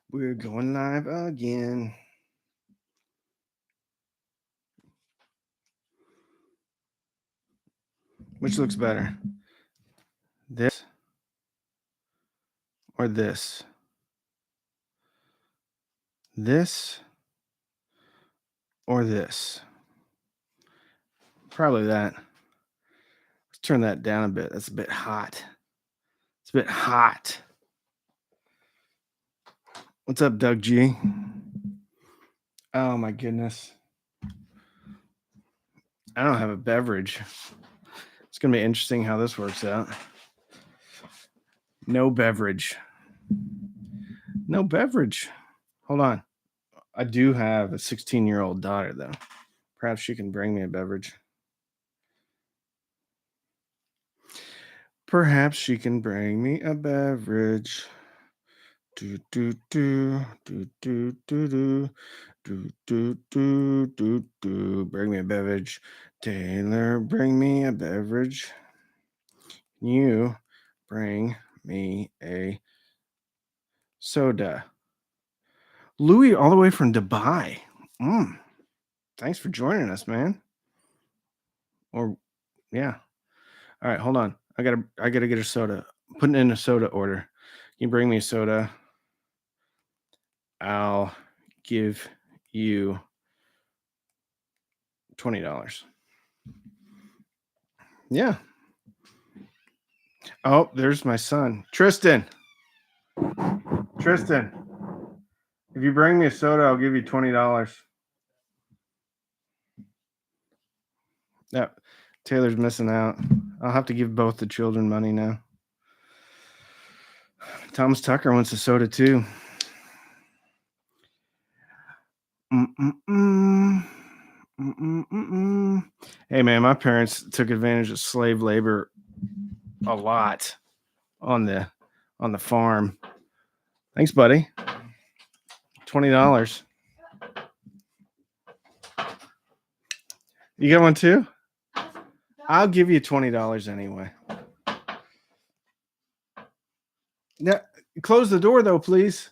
We're going live again. Which looks better? This or this? This or this? Probably that. Let's turn that down a bit. That's a bit hot. It's a bit hot. What's up, Doug G? Oh my goodness. I don't have a beverage. It's going to be interesting how this works out. No beverage. No beverage. Hold on. I do have a 16-year-old daughter, though. Perhaps she can bring me a beverage. Perhaps she can bring me a beverage. Do do do do do do do do do do do do. Bring me a beverage, Taylor. Bring me a beverage. You bring me a soda. Louis, all the way from Dubai. Thanks for joining us, man. Or, yeah. All right, hold on. I gotta get a soda. Putting in a soda order. Can you bring me a soda? I'll give you $20. Yeah. Oh, there's my son. Tristan. If you bring me a soda, I'll give you $20. Yeah. Taylor's missing out. I'll have to give both the children money now. Thomas Tucker wants a soda too. Hey man, my parents took advantage of slave labor a lot on the farm. Thanks, buddy. $20. You got one too? I'll give you $20 anyway. Yeah, close the door though, please.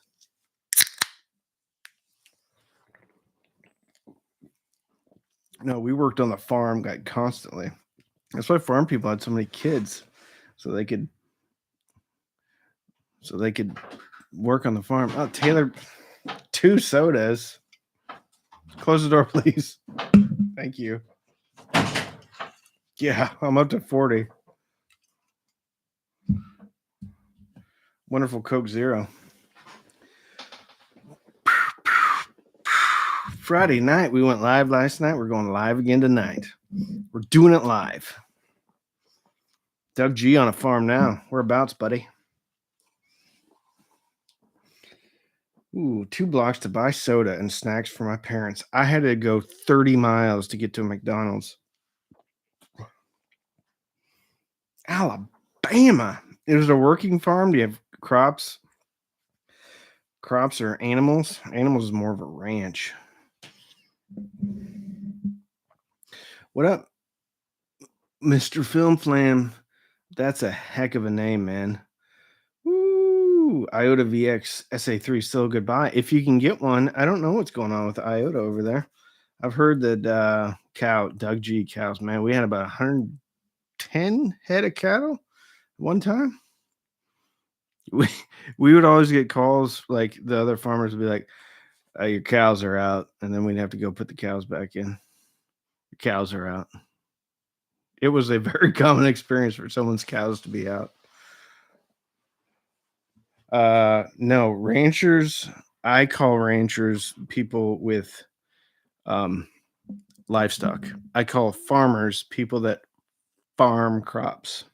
No, we worked on the farm like constantly. That's why farm people had so many kids, so they could work on the farm. Oh, Taylor, 2 sodas. Close the door, please. Thank you. Yeah, I'm up to 40. Wonderful Coke Zero. Friday night, we went live last night. We're going live again tonight. We're doing it live. Doug G on a farm now. Whereabouts, buddy? Ooh, 2 blocks to buy soda and snacks for my parents. I had to go 30 miles to get to a McDonald's. Alabama. It was a working farm. Do you have crops? Crops or animals? Animals is more of a ranch. What up, Mr. Film Flam? That's a heck of a name, man. Woo! IOTA VX SA3 still a good buy. If you can get one, I don't know what's going on with IOTA over there. I've heard that Doug G cows, man, we had about 110 head of cattle one time. We would always get calls like the other farmers would be like, your cows are out. And then we'd have to go put the cows back in. Your cows are out. It was a very common experience for someone's cows to be out. No, ranchers. I call ranchers people with livestock. I call farmers people that farm crops.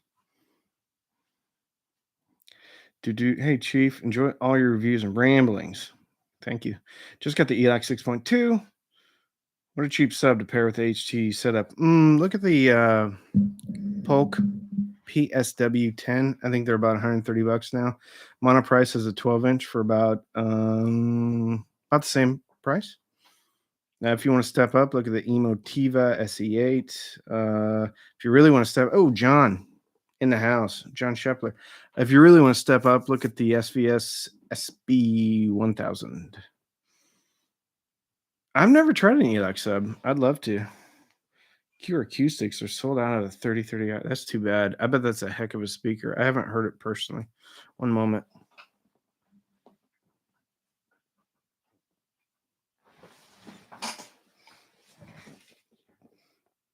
Hey, Chief, enjoy all your reviews and ramblings. Thank you. Just got the ELAC 6.2. What a cheap sub to pair with HT setup. Look at the Polk PSW 10. I think they're about $130 now. Monoprice has a 12-inch for about the same price. Now, if you want to step up, look at the Emotiva SE8. If you really want to step, John in the house, John Shepler. If you really want to step up, look at the SVS SB 1000. I've never tried an Elec sub. I'd love to. Q acoustics are sold out of the 3030. That's too bad. I bet that's a heck of a speaker. I haven't heard it personally. One moment.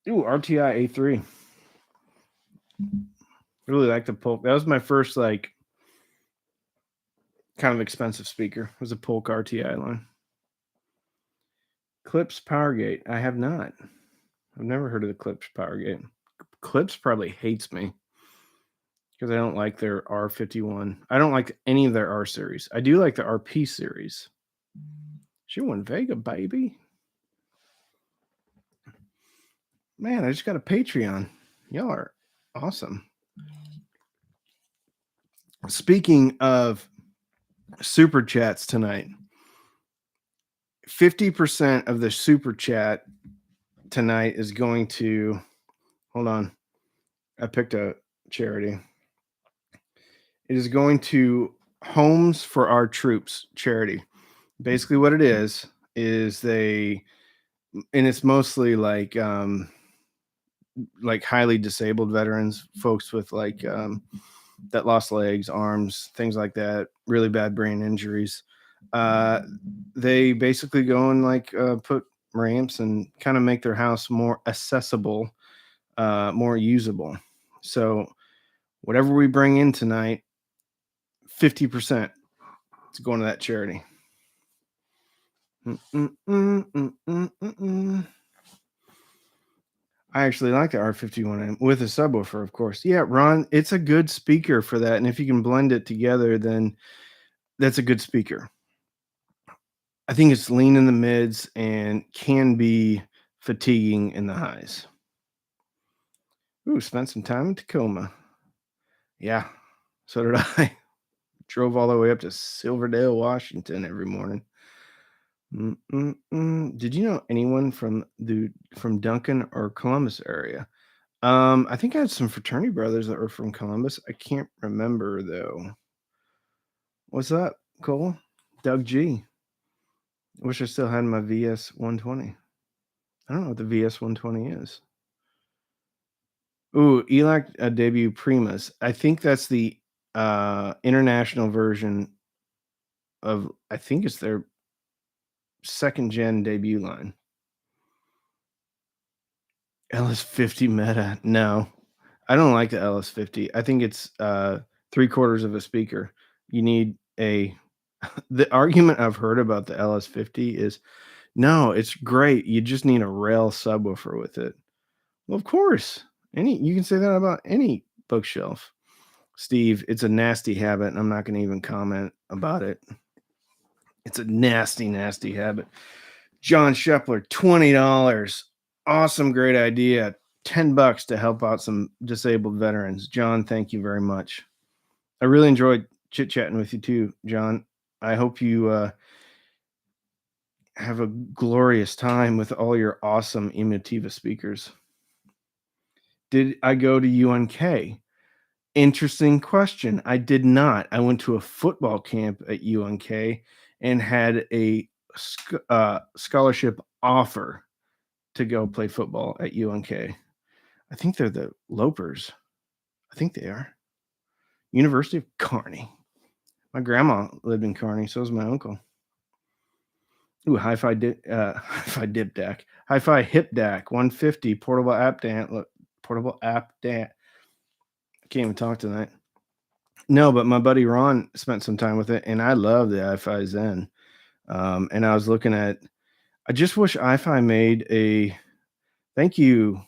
Ooh, RTI A3. Really like the Polk. That was my first like kind of expensive speaker. It was a Polk RTI line. Clips Powergate. I have not. I've never heard of the Clips Powergate. Clips probably hates me because I don't like their R51. I don't like any of their R series. I do like the RP series. She won Vega, baby. Man, I just got a Patreon. Y'all are awesome. Speaking of super chats tonight, 50% of the super chat tonight is going to, hold on, I picked a charity. It is going to Homes for Our Troops charity. Basically what it is they, and it's mostly like highly disabled veterans, folks with like that lost legs, arms, things like that, really bad brain injuries. They basically go and like put ramps and kind of make their house more accessible, more usable. So whatever we bring in tonight, 50% is going to that charity. I actually like the R51 with a subwoofer, of course. Yeah, Ron, it's a good speaker for that. And if you can blend it together, then that's a good speaker. I think it's lean in the mids and can be fatiguing in the highs. Ooh, spent some time in Tacoma. Yeah, so did I. Drove all the way up to Silverdale, Washington every morning. Did you know anyone from Duncan or Columbus area? I think I had some fraternity brothers that were from Columbus. I can't remember though. What's up, Cole? Doug G. Wish I still had my VS 120. I don't know what the VS 120 is. Ooh, ELAC debut Primas. I think that's the international version of, I think it's their second gen debut line. LS50 meta. No, I don't like the LS50. I think it's 3/4 of a speaker. You need a the argument I've heard about the LS50 is no, it's great. You just need a rail subwoofer with it. Well, of course. You can say that about any bookshelf. Steve, it's a nasty habit, and I'm not going to even comment about it. It's a nasty, nasty habit. John Shepler, $20. Awesome, great idea. $10 to help out some disabled veterans. John, thank you very much. I really enjoyed chit-chatting with you too, John. I hope you have a glorious time with all your awesome Emotiva speakers. Did I go to UNK? Interesting question. I did not. I went to a football camp at UNK and had a scholarship offer to go play football at UNK. I think they're the Lopers. I think they are. University of Kearney. My grandma lived in Kearney, so was my uncle. Ooh, hi-fi hi-fi dip DAC. Hi-fi hip DAC 150 portable app DAC. Look, portable app DAC. I can't even talk tonight. No, but my buddy Ron spent some time with it, and I love the iFi Zen. And I was looking at. I just wish iFi made a. Thank you.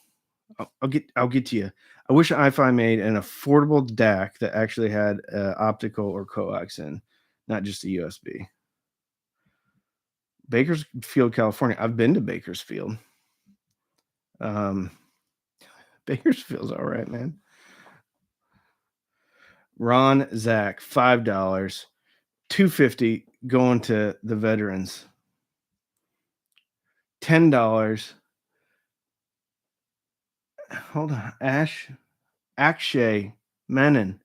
I'll get to you. I wish iFi made an affordable DAC that actually had optical or coax in, not just a USB. Bakersfield, California. I've been to Bakersfield. Bakersfield's all right, man. Ron Zach, $5, $250 going to the veterans. $10. Hold on, Akshay, Menon,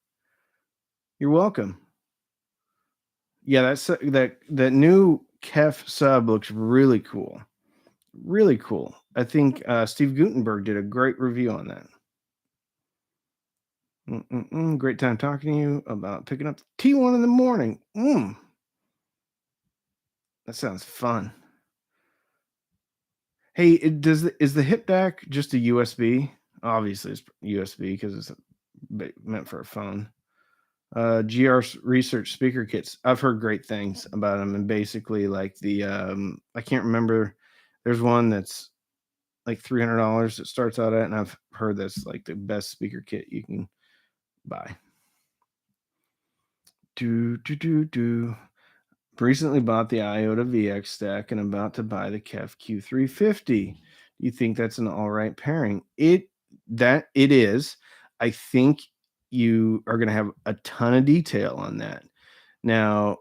you're welcome. Yeah, that new Kef sub looks really cool. Really cool. I think Steve Gutenberg did a great review on that. Great time talking to you about picking up the T1 in the morning. That sounds fun. Hey, is the hip DAC just a USB? Obviously, it's USB because it's meant for a phone. Research speaker kits. I've heard great things about them, and basically, like I can't remember. There's one that's like $300 it starts out at, and I've heard that's like the best speaker kit you can buy. Do. Recently bought the IOTA VX stack and about to buy the KEF Q350. Do you think that's an all right pairing? It is. I think you are going to have a ton of detail on that. Now,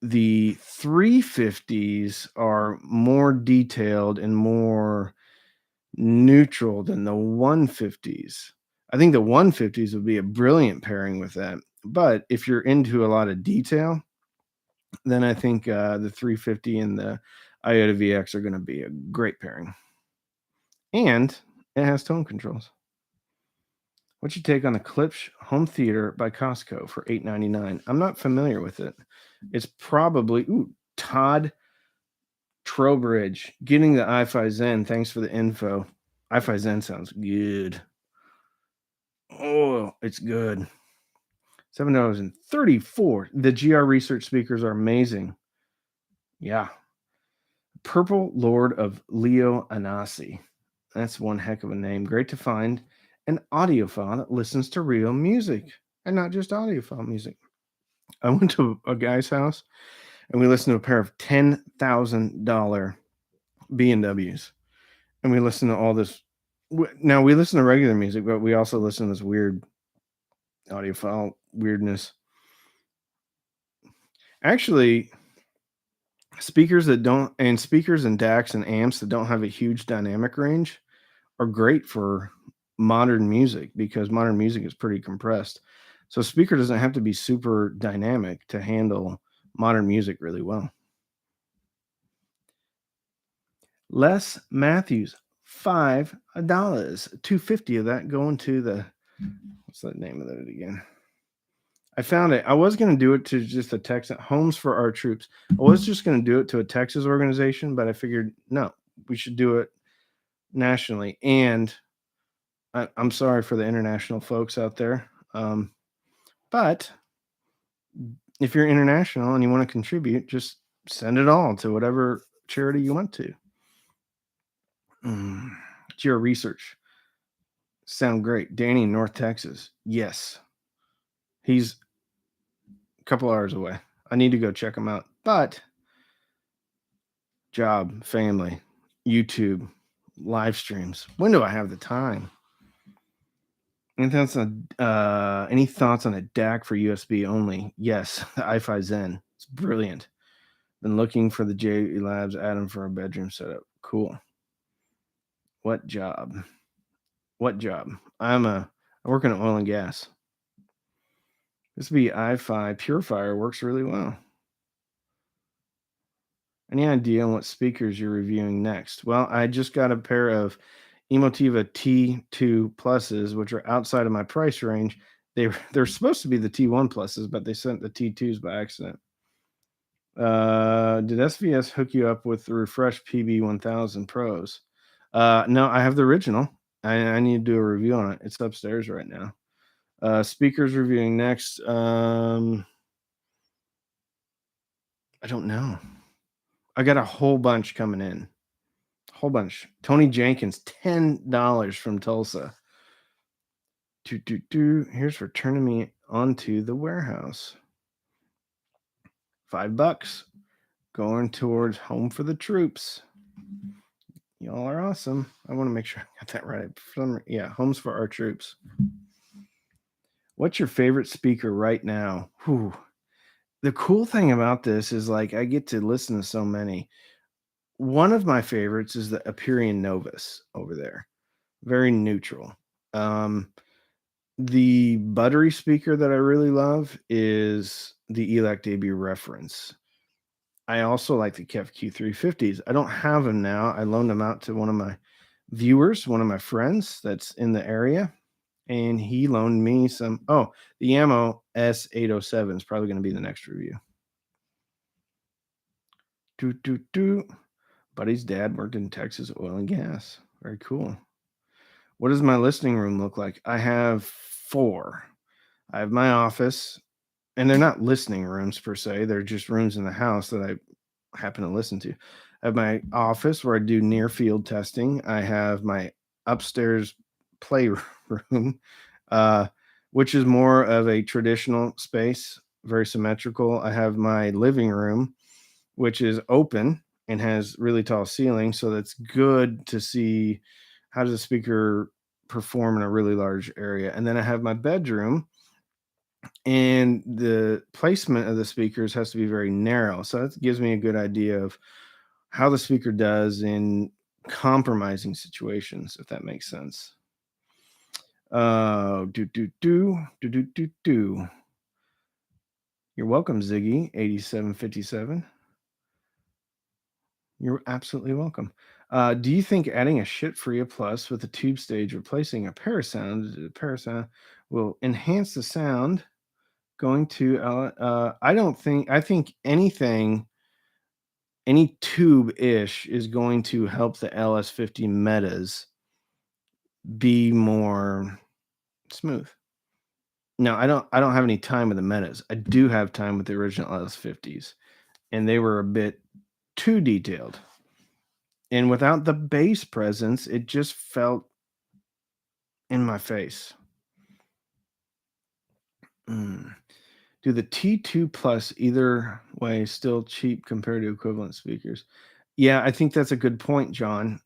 the 350s are more detailed and more neutral than the 150s. I think the 150s would be a brilliant pairing with that. But if you're into a lot of detail, then I think the 350 and the IOTA VX are going to be a great pairing. And it has tone controls. What's your take on the Klipsch home theater by Costco for $8.99? I'm not familiar with it. It's probably Todd Trowbridge getting the iFi Zen. Thanks for the info. iFi Zen sounds good. Oh, it's good. $7.34. The GR Research speakers are amazing. Yeah. Purple Lord of Leo Anasi. That's one heck of a name. Great to find an audiophile that listens to real music and not just audiophile music. I went to a guy's house and we listened to a pair of $10,000 B&Ws. And we listened to all this. Now we listen to regular music, but we also listen to this weird audiophile weirdness. Actually, speakers and DACs and amps that don't have a huge dynamic range are great for modern music because modern music is pretty compressed. So speaker doesn't have to be super dynamic to handle modern music really well. Les Matthews, $5. 250 of that going to the what's the name of it again? I found it. I was going to do it to just a Texas Homes for Our Troops. I was just going to do it to a Texas organization, but I figured no, we should do it nationally. And I'm sorry for the international folks out there. But if you're international and you want to contribute, just send it all to whatever charity you want to. It's your research. Sound great. Danny in North Texas. Yes. He's a couple hours away. I need to go check him out. But job, family, YouTube, live streams. When do I have the time? Any thoughts on a DAC for USB only? Yes, the iFi Zen. It's brilliant. Been looking for the J Labs Atom for a bedroom setup. Cool. What job? I work in oil and gas. This would be iFi Purifier works really well. Any idea on what speakers you're reviewing next? Well, I just got a pair of Emotiva T2 pluses, which are outside of my price range. They're supposed to be the T1 pluses, but they sent the T2s by accident. Did SVS hook you up with the Refresh PB1000 Pros? No, I have the original. I need to do a review on it. It's upstairs right now. Speakers reviewing next. I don't know. I got a whole bunch coming in. Whole bunch. Tony Jenkins, $10 from Tulsa. Here's for turning me onto the warehouse. $5 going towards Home for the Troops. Y'all are awesome. I want to make sure I got that right. Yeah, Homes for Our Troops. What's your favorite speaker right now? Whew. The cool thing about this is like I get to listen to so many. One of my favorites is the Aperion Novus over there. Very neutral. The buttery speaker that I really love is the ELAC debut reference. I also like the Kev Q350s. I don't have them now. I loaned them out to one of my viewers, one of my friends that's in the area, and he loaned me some. Oh, the Ammo S807 is probably going to be the next review. Do do do. Buddy's dad worked in Texas oil and gas. Very cool. What does my listening room look like? I have four. I have my office, and they're not listening rooms per se. They're just rooms in the house that I happen to listen to. I have my office where I do near field testing. I have my upstairs playroom, uh, which is more of a traditional space, very symmetrical. I have my living room, which is open and has really tall ceilings, so that's good to see how does a speaker perform in a really large area. And then I have my bedroom, and the placement of the speakers has to be very narrow. So that gives me a good idea of how the speaker does in compromising situations, if that makes sense. Do do do do do do do. You're welcome, Ziggy 8757. You're absolutely welcome. Do you think adding a shit free plus with a tube stage replacing a parasound will enhance the sound going to I don't think I think anything any tube-ish is going to help the LS50 metas be more smooth. Now, I don't have any time with the metas. I do have time with the original LS50s, and they were a bit too detailed. And without the bass presence, it just felt in my face. Mm. Do the T2 Plus either way still cheap compared to equivalent speakers? Yeah, I think that's a good point, John.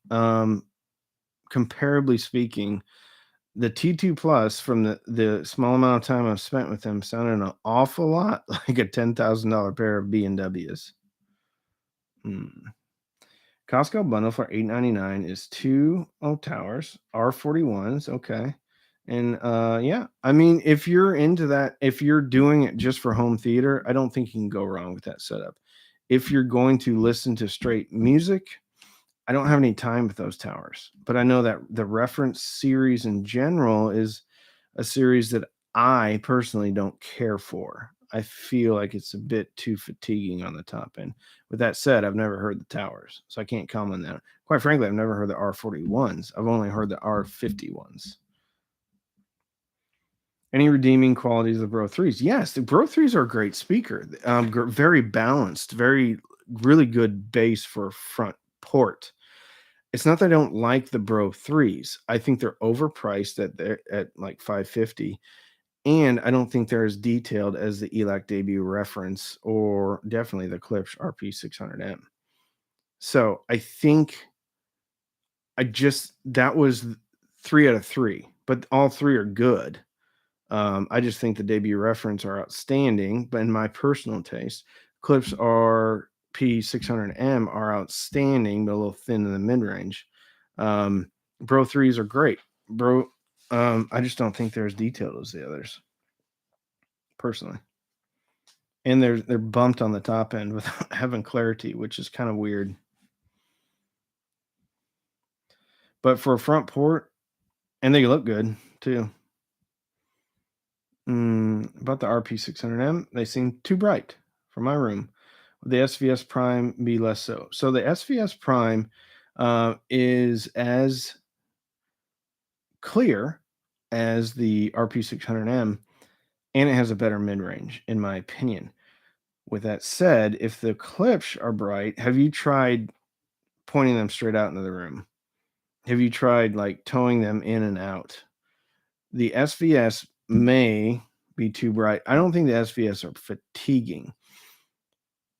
Comparably speaking, the T2 Plus from the small amount of time I've spent with them sounded an awful lot like a $10,000 pair of B&Ws. Hmm. Costco bundle for $8.99 is two towers, R41s, okay. And yeah, I mean, if you're into that, if you're doing it just for home theater, I don't think you can go wrong with that setup. If you're going to listen to straight music, I don't have any time with those towers, but I know that the reference series in general is a series that I personally don't care for. I feel like it's a bit too fatiguing on the top end. With that said, I've never heard the towers, so I can't comment on that. Quite frankly, I've never heard the R41s. I've only heard the R51s. Any redeeming qualities of the Bro 3s? Yes, the Bro 3s are a great speaker. Very balanced, very really good bass for front port. It's not that I don't like the Bro 3s. I think they're overpriced they're at like 550, and I don't think they're as detailed as the ELAC debut reference or definitely the Klipsch RP600M. So I think that was 3 out of 3, but all 3 are good. I just think the debut reference are outstanding, but in my personal taste, Klipsch RP600M are outstanding, but a little thin in the mid range. Bro 3s are great. I just don't think they're as detailed as the others, personally. And they're bumped on the top end without having clarity, which is kind of weird. But for a front port, and they look good too. About the RP600M, they seem too bright for my room. The SVS Prime be less so. So the SVS Prime is as clear as the RP600M, and it has a better mid range, in my opinion. With that said, if the clips are bright, have you tried pointing them straight out into the room? Have you tried like towing them in and out? The SVS may be too bright. I don't think the SVS are fatiguing.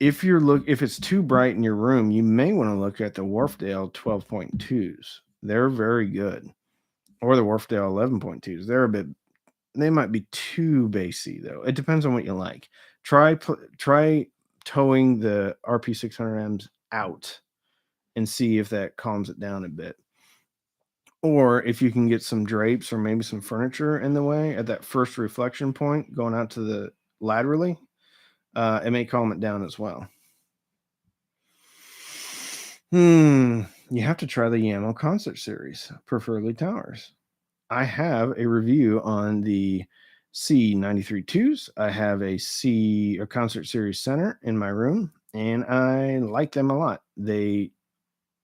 If it's too bright in your room, you may want to look at the Wharfdale 12.2s. They're very good. Or the Wharfdale 11.2s. They might be too bassy though. It depends on what you like. Try towing the RP600Ms out and see if that calms it down a bit. Or if you can get some drapes or maybe some furniture in the way at that first reflection point going out to the laterally, it may calm it down as well. You have to try the Yamo concert series, preferably towers. I have a review on the C93 twos. I have a concert series center in my room, and I like them a lot. They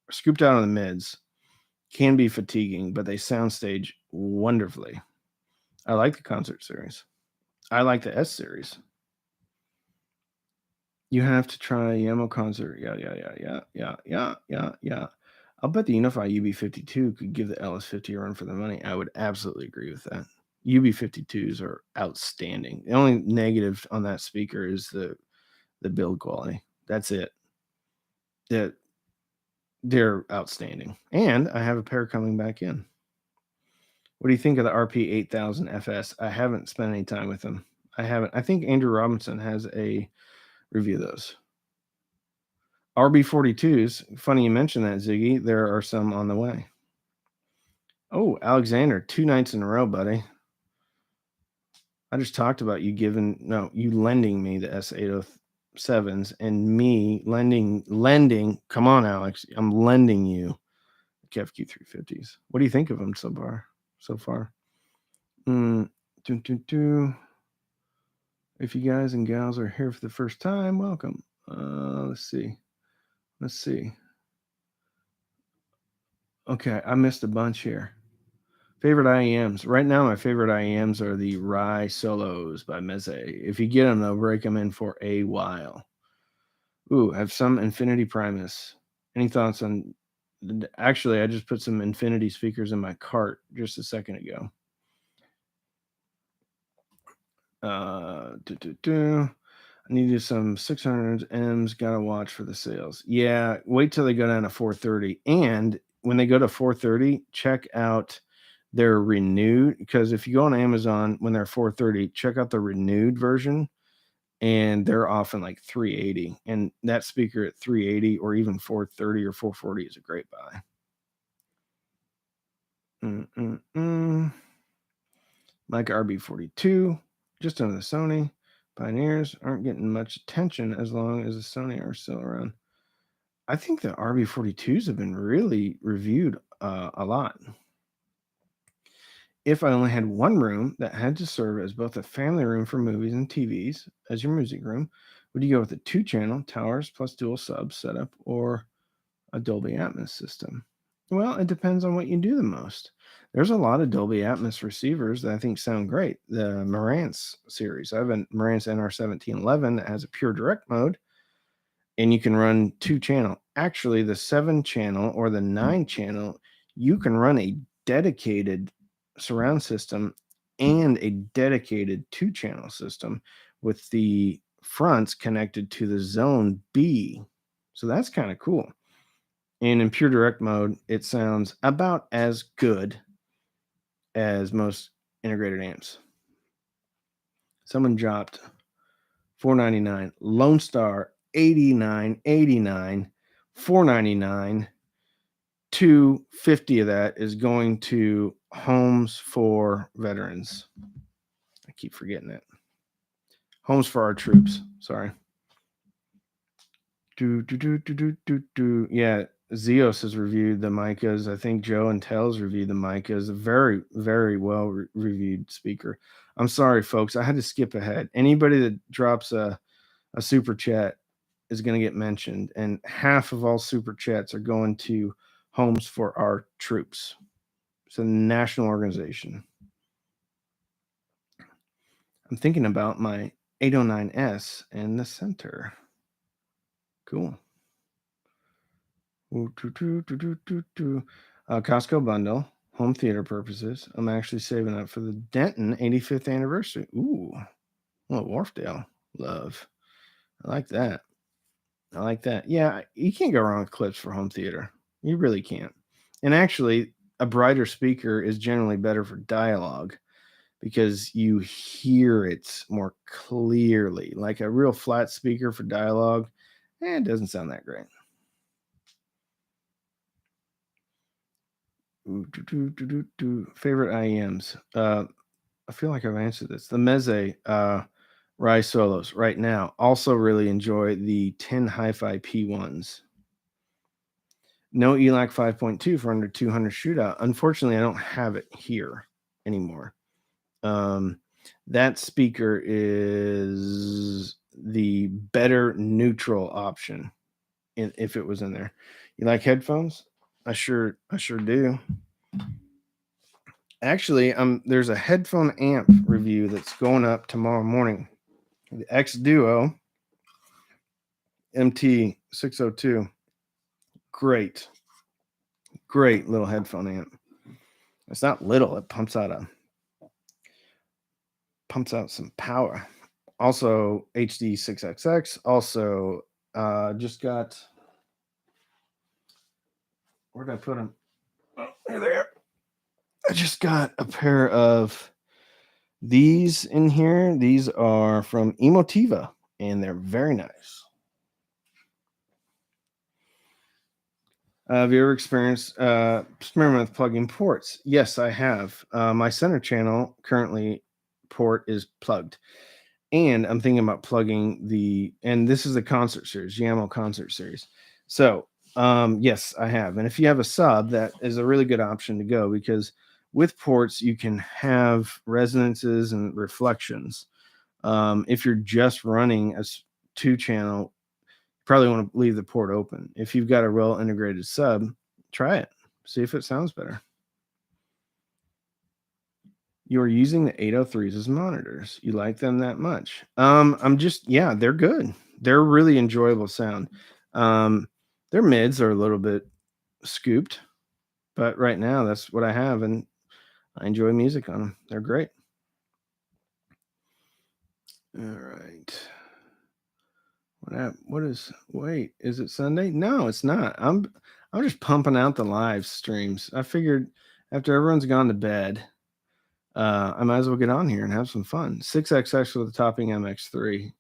are scooped out on the mids, can be fatiguing, but they soundstage wonderfully. I like the concert series. I like the S series. You have to try Yamo concert. Yeah. I'll bet the Unify UB52 could give the LS50 a run for the money. I would absolutely agree with that. UB52s are outstanding. The only negative on that speaker is the build quality. That's it. That they're outstanding. And I have a pair coming back in. What do you think of the RP 8000 FS? I haven't spent any time with them. I haven't. I think Andrew Robinson has a review of those. RB42s. Funny you mentioned that, Ziggy. There are some on the way. Oh, Alexander, 2 nights in a row, buddy. I just talked about you lending me the S807s and me lending. Come on, Alex. I'm lending you the Kev Q350s. What do you think of them so far? Mm, doo, doo, doo. If you guys and gals are here for the first time, welcome. Let's see. Okay, I missed a bunch here. Favorite IEMs. Right now, my favorite IEMs are the Rye Solos by Meze. If you get them, they'll break them in for a while. Ooh, I have some Infinity Primus. Any thoughts on... Actually, I just put some Infinity speakers in my cart just a second ago. I needed some 600 M's. Gotta watch for the sales. Yeah, wait till they go down to 430. And when they go to 430, check out their renewed. Because if you go on Amazon when they're 430, check out the renewed version, and they're often like 380. And that speaker at 380 or even 430 or 440 is a great buy. Like RB42, just under the Sony. Pioneers aren't getting much attention as long as the Sony are still around. I think the RB42s have been really reviewed a lot. If I only had one room that had to serve as both a family room for movies and TVs as your music room, would you go with a 2-channel towers plus dual sub setup or a Dolby Atmos system? Well, it depends on what you do the most. There's a lot of Dolby Atmos receivers that I think sound great. The Marantz series. I have a Marantz NR1711 that has a pure direct mode, and you can run 2-channel. Actually, the 7-channel or the 9-channel, you can run a dedicated surround system and a dedicated 2-channel system with the fronts connected to the Zone B. So that's kind of cool. And in pure direct mode, it sounds about as good as most integrated amps. Someone dropped $499. Lone Star $89.89. $499. $250 of that is going to Homes for Veterans. I keep forgetting it. Homes for Our Troops. Sorry. Yeah, Zeos has reviewed the Micas. I think Joe and Tells reviewed the Micas. A very, very well reviewed speaker. I'm sorry, folks. I had to skip ahead. Anybody that drops a super chat is going to get mentioned, and half of all super chats are going to Homes for Our Troops. It's a national organization. I'm thinking about my 809S in the center. Cool. Costco bundle, home theater purposes. I'm actually saving up for the Denton 85th anniversary. Ooh, well, Wharfdale love. I like that. Yeah, you can't go wrong with clips for home theater. You really can't. And actually, a brighter speaker is generally better for dialogue because you hear it more clearly. Like a real flat speaker for dialogue, it doesn't sound that great. Favorite IEMs. I feel like I've answered this. The Meze Rai solos right now. Also really enjoy the 10 Hi-Fi P1s. No ELAC 5.2 for under 200 shootout. Unfortunately, I don't have it here anymore. That speaker is the better neutral option if it was in there. You like headphones? I sure do. Actually, there's a headphone amp review that's going up tomorrow morning. The X Duo MT602. Great, great little headphone amp. It's not little, it pumps out some power. Also HD6XX. Also, just got, where did I put them? Oh, there. I just got a pair of these in here. These are from Emotiva, and they're very nice. Have you ever experienced experiment with plugging ports? Yes, I have. My center channel currently port is plugged, and I'm thinking about plugging and this is the concert series, YAML concert series. So, yes, I have. And if you have a sub, that is a really good option to go, because with ports, you can have resonances and reflections. If you're just running a two channel, probably want to leave the port open. If you've got a well integrated sub, try it. See if it sounds better. You're using the 803s as monitors. You like them that much? Yeah, they're good. They're really enjoyable sound. Their mids are a little bit scooped, but right now that's what I have, and I enjoy music on them. They're great. All right. Wait, is it Sunday? No, it's not. I'm just pumping out the live streams. I figured after everyone's gone to bed, I might as well get on here and have some fun. 6XX with the topping MX3.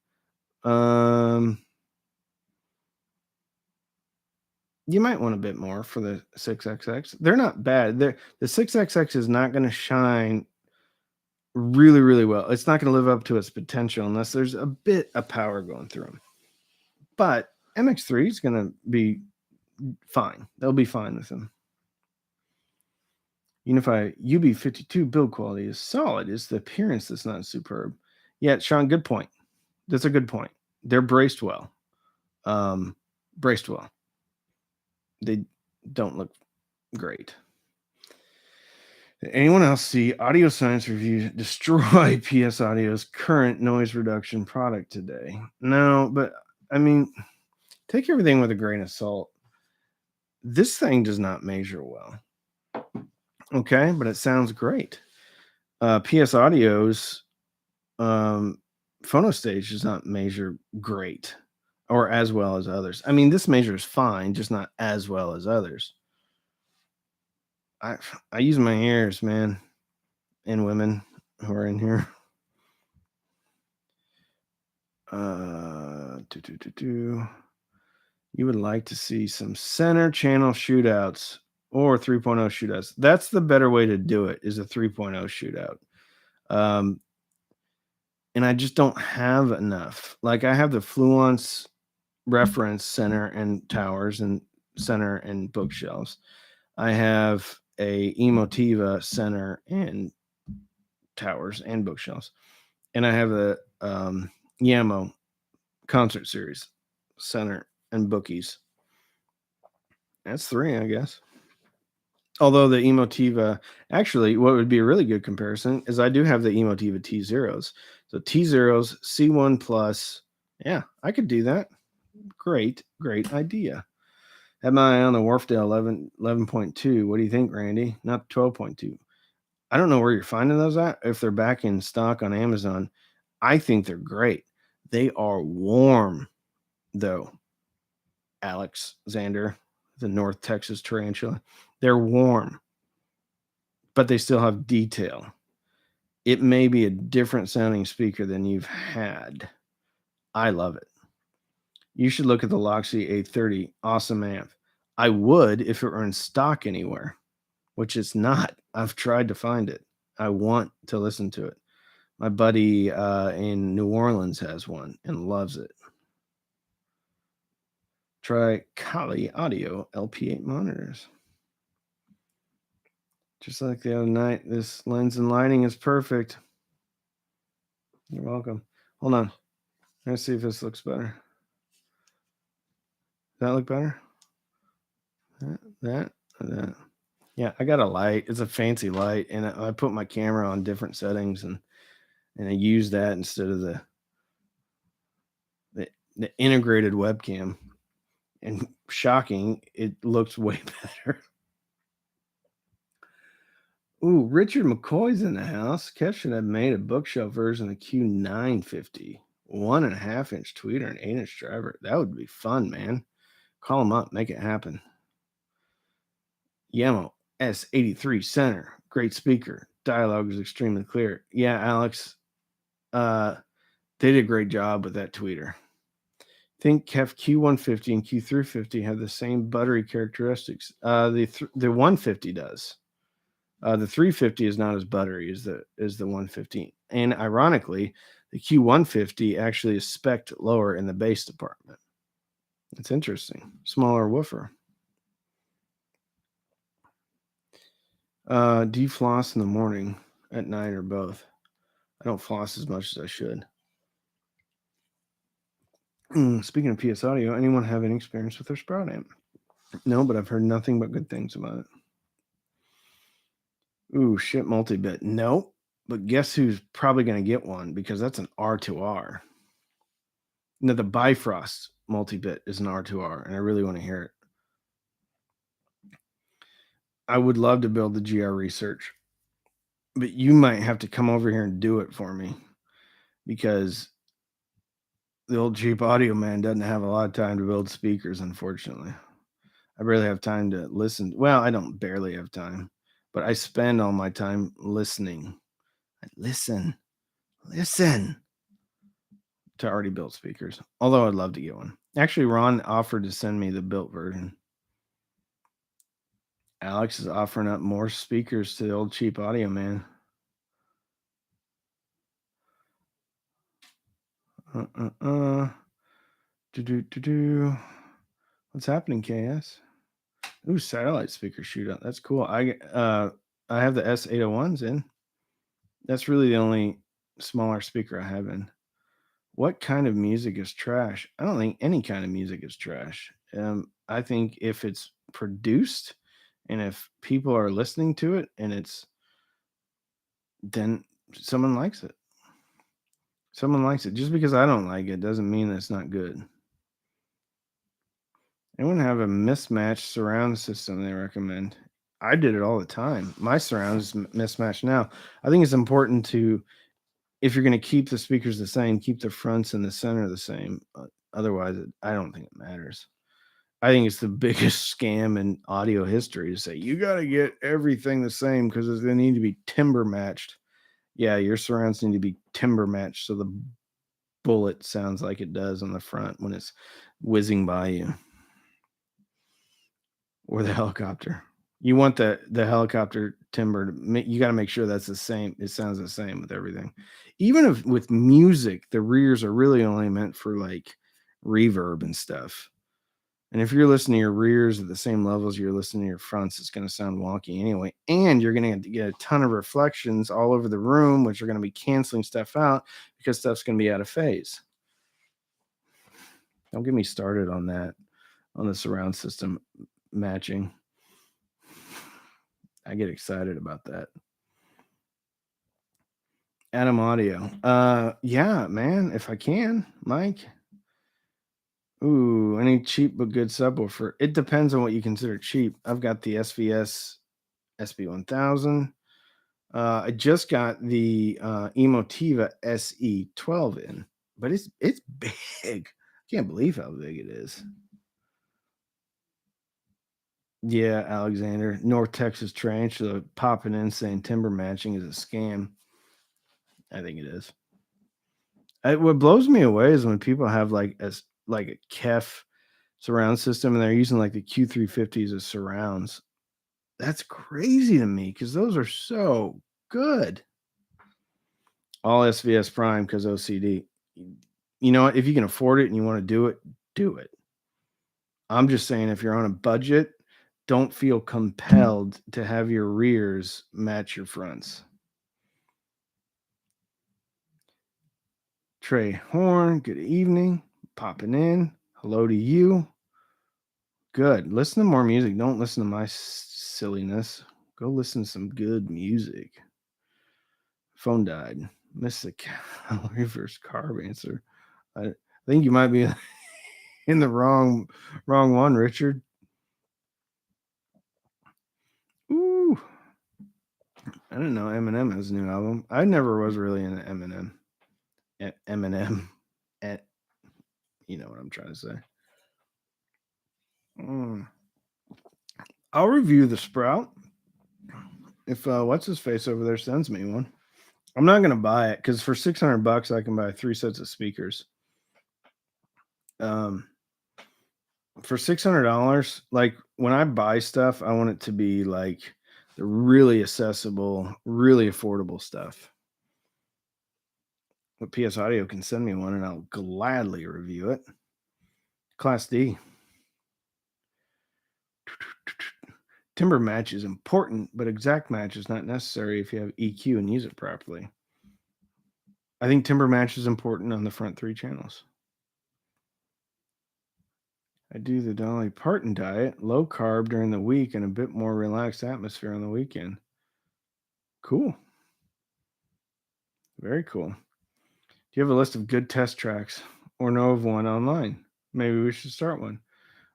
You might want a bit more for the 6XX. They're not bad. The 6XX is not going to shine really, really well. It's not going to live up to its potential unless there's a bit of power going through them. But MX3 is going to be fine. They'll be fine with them. Unify UB52 build quality is solid. It's the appearance that's not superb. Yeah, Sean, good point. That's a good point. They're braced well. Braced well. They don't look great. Did anyone else see Audio Science Review destroy PS Audio's current noise reduction product today? No, but I mean, take everything with a grain of salt. This thing does not measure well. Okay, but it sounds great. PS Audio's phono stage does not measure great or as well as others. I mean, this measures fine, just not as well as others. I use my ears, man, and women who are in here. You would like to see some center channel shootouts or 3.0 shootouts. That's the better way to do it, is a 3.0 shootout. And I just don't have enough. Like, I have the Fluence reference center and towers and center and bookshelves. I have a Emotiva center and towers and bookshelves. And I have a Yamo concert series center and bookies. That's 3, I guess. Although the Emotiva, actually, what would be a really good comparison is I do have the Emotiva T0s. So T0s, C1 Plus. Yeah, I could do that. Great idea. Have my eye on the Wharfdale 11.2. What do you think, Randy? Not 12.2. I don't know where you're finding those at. If they're back in stock on Amazon, I think they're great. They are warm, though. Alex Xander, the North Texas tarantula. They're warm, but they still have detail. It may be a different sounding speaker than you've had. I love it. You should look at the Loxy 830. Awesome amp. I would if it were in stock anywhere. which it's not. I've tried to find it. I want to listen to it. My buddy in New Orleans has one and loves it. Try Kali Audio LP8 monitors. Just like the other night, this lens and lighting is perfect. You're welcome. Hold on. Let's see if this looks better. Does that look better? That. Yeah, I got a light. It's a fancy light, and I put my camera on different settings, and I use that instead of the integrated webcam. And shocking, it looks way better. Ooh, Richard McCoy's in the house. Kev should have made a bookshelf version of Q950. 1.5-inch tweeter and 8-inch driver. That would be fun, man. Call him up, make it happen. Yamo S83 center. Great speaker. Dialogue is extremely clear. Yeah, Alex. They did a great job with that tweeter. Think Kev Q150 and Q350 have the same buttery characteristics. The 150 does. The 350 is not as buttery as the 150, and ironically, the Q150 actually is spec'd lower in the bass department. It's interesting. Smaller woofer. Do you floss in the morning, at night, or both? I don't floss as much as I should. Speaking of PS Audio, anyone have any experience with their Sprout amp? No, but I've heard nothing but good things about it. Ooh, shit, multi-bit. Nope. But guess who's probably going to get one, because that's an R2R. No, the Bifrost multi-bit is an R2R, and I really want to hear it. I would love to build the GR research, but you might have to come over here and do it for me, because the old cheap audio man doesn't have a lot of time to build speakers, unfortunately. I barely have time to listen. Well, I don't barely have time, but I spend all my time listening. I listen to already built speakers. Although I'd love to get one. Actually, Ron offered to send me the built version. Alex is offering up more speakers to the old cheap audio man. What's happening, KS? Ooh, satellite speaker shootout. That's cool. I have the S801s in. That's really the only smaller speaker I have in. What kind of music is trash? I don't think any kind of music is trash. I think if it's produced and if people are listening to it and then someone likes it. Someone likes it. Just because I don't like it doesn't mean that it's not good. Anyone have a mismatched surround system they recommend? I did it all the time. My surround is mismatched now. I think it's important to, if you're going to keep the speakers the same, keep the fronts and the center the same. Otherwise, I don't think it matters. I think it's the biggest scam in audio history to say you got to get everything the same because they need to be timber matched. Yeah, your surrounds need to be timber matched so the bullet sounds like it does on the front when it's whizzing by you. Or the helicopter. You want the helicopter timber you got to make sure that's the same. It sounds the same with everything. Even if with music, the rears are really only meant for like reverb and stuff. And if you're listening to your rears at the same level as you're listening to your fronts, it's going to sound wonky anyway. And you're going to get a ton of reflections all over the room, which are going to be canceling stuff out because stuff's going to be out of phase. Don't get me started on that, on the surround system matching. I get excited about that. Adam Audio. Yeah, man, if I can, Mike. Ooh, any cheap but good subwoofer. It depends on what you consider cheap. I've got the SVS SB1000. I just got the Emotiva SE12 in, but it's big. I can't believe how big it is. Yeah, Alexander, North Texas Tarantula popping in saying timber matching is a scam. I think it is. What blows me away is when people have like a KEF surround system and they're using like the Q350s as surrounds. That's crazy to me because those are so good. All SVS Prime because OCD. You know what? If you can afford it and you want to do it, do it. I'm just saying if you're on a budget, don't feel compelled to have your rears match your fronts. Trey Horn, good evening. Popping in. Hello to you. Good. Listen to more music. Don't listen to my silliness. Go listen to some good music. Phone died. Missed the reverse carb answer. I think you might be in the wrong one, Richard. Ooh. I didn't know Eminem has a new album. I never was really into Eminem. Eminem. Eh, you know what I'm trying to say. I'll review the Sprout if what's his face over there sends me one. I'm not gonna buy it because for $600 I can buy 3 sets of speakers. For $600, like when I buy stuff, I want it to be like the really accessible, really affordable stuff. But PS Audio can send me one and I'll gladly review it. Class D. Timbre match is important, but exact match is not necessary if you have EQ and use it properly. I think timbre match is important on the front 3 channels. I do the Dolly Parton diet, low carb during the week and a bit more relaxed atmosphere on the weekend. Cool. Very cool. Do you have a list of good test tracks or know of one online? Maybe we should start one.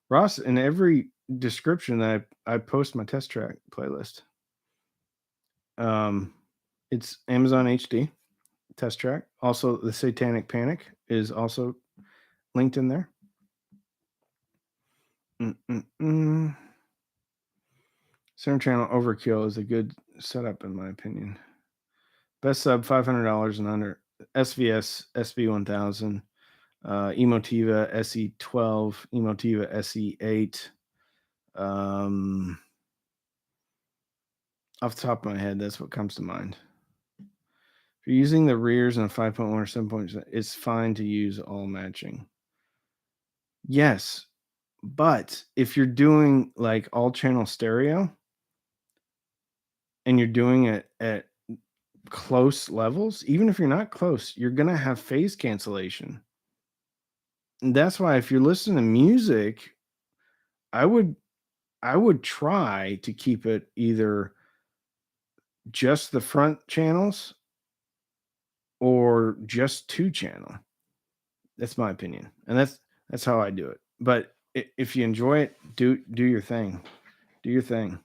Ross, in every description that I post my test track playlist. It's Amazon HD test track. Also, the Satanic Panic is also linked in there. Center channel overkill is a good setup in my opinion. Best sub $500 and under. SVS SB1000, Emotiva SE12, Emotiva SE8. Off the top of my head, that's what comes to mind. If you're using the rears in a 5.1 or 7.0, it's fine to use all matching. Yes, but if you're doing like all channel stereo and you're doing it at close levels, even if you're not close, you're going to have phase cancellation. And that's why if you're listening to music, I would try to keep it either just the front channels or just 2 channel. That's my opinion. And that's how I do it. But if you enjoy it, do your thing. Do your thing.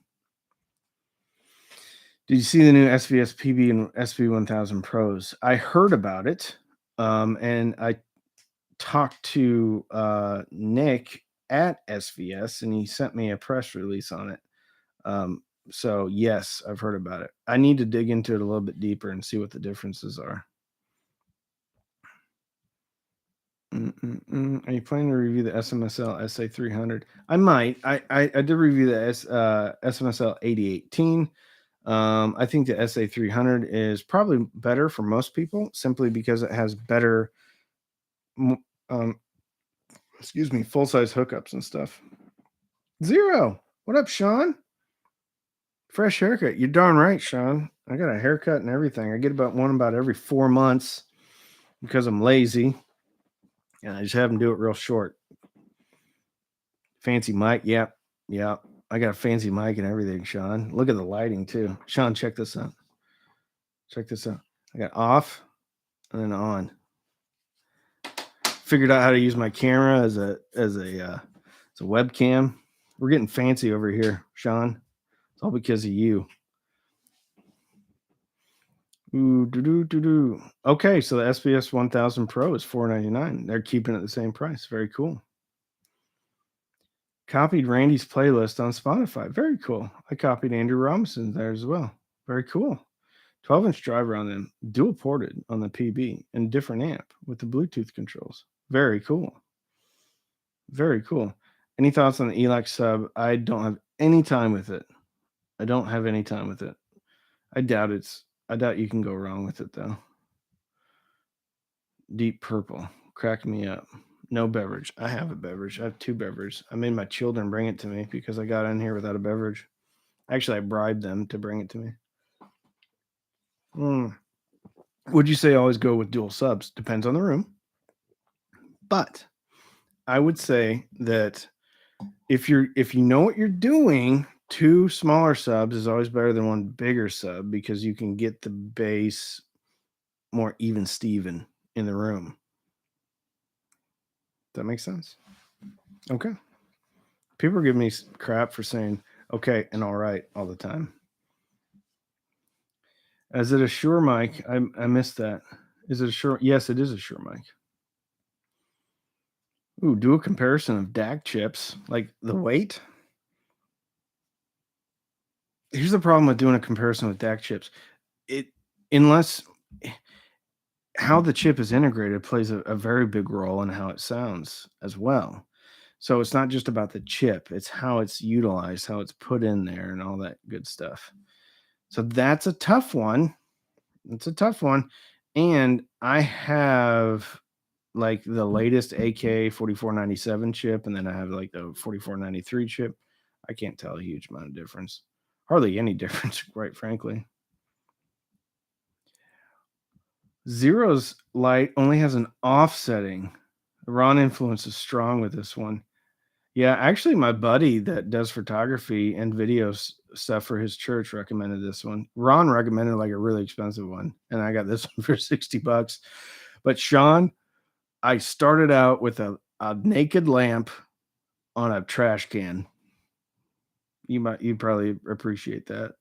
Did you see the new SVS PB and SB1000 Pros? I heard about it, and I talked to Nick at SVS, and he sent me a press release on it. So yes, I've heard about it. I need to dig into it a little bit deeper and see what the differences are. Are you planning to review the SMSL SA300? I might. I did review the SMSL 8018. I think the SA300 is probably better for most people simply because it has better, full size hookups and stuff. Zero. What up, Sean? Fresh haircut. You're darn right, Sean. I got a haircut and everything. I get one about every 4 months because I'm lazy. And I just have them do it real short. Fancy mic. Yep. Yeah. I got a fancy mic and everything, Sean. Look at the lighting too. Sean, check this out. Check this out. I got off and then on. Figured out how to use my camera as a webcam. We're getting fancy over here, Sean. It's all because of you. Okay, so the SBS 1000 Pro is $499. They're keeping it the same price. Very cool. Copied Randy's playlist on Spotify. Very cool. I copied Andrew Robinson there as well. Very cool. 12-inch driver on them, dual ported on the PB, and different amp with the Bluetooth controls. Very cool. Very cool. Any thoughts on the ELAC sub? I don't have any time with it. I don't have any time with it. I doubt you can go wrong with it though. Deep Purple, crack me up. No beverage. I have a beverage. I have 2 beverages. I made my children bring it to me because I got in here without a beverage. Actually, I bribed them to bring it to me. Mm. Would you say always go with dual subs? Depends on the room. But I would say that if you know what you're doing, 2 smaller subs is always better than 1 bigger sub because you can get the bass more even Steven in the room. That makes sense. Okay. People are giving me crap for saying okay and all right all the time. Is it a Shure mic? I missed that. Is it a Shure? Yes, it is a Shure mic. Ooh, do a comparison of DAC chips, like the weight. Here's the problem with doing a comparison with DAC chips. It unless how the chip is integrated plays a very big role in how it sounds as well. So it's not just about the chip, it's how it's utilized, how it's put in there, and all that good stuff. So that's a tough one. It's a tough one. And I have like the latest AK 4497 chip, and then I have like the 4493 chip. I can't tell a huge amount of difference. Hardly any difference, quite frankly. Zero's light only has an offsetting. Ron influence is strong with this one. Yeah, actually, my buddy that does photography and stuff for his church recommended this one. Ron recommended like a really expensive one, and I got this one for $60. But Sean, I started out with a naked lamp on a trash can. You probably appreciate that.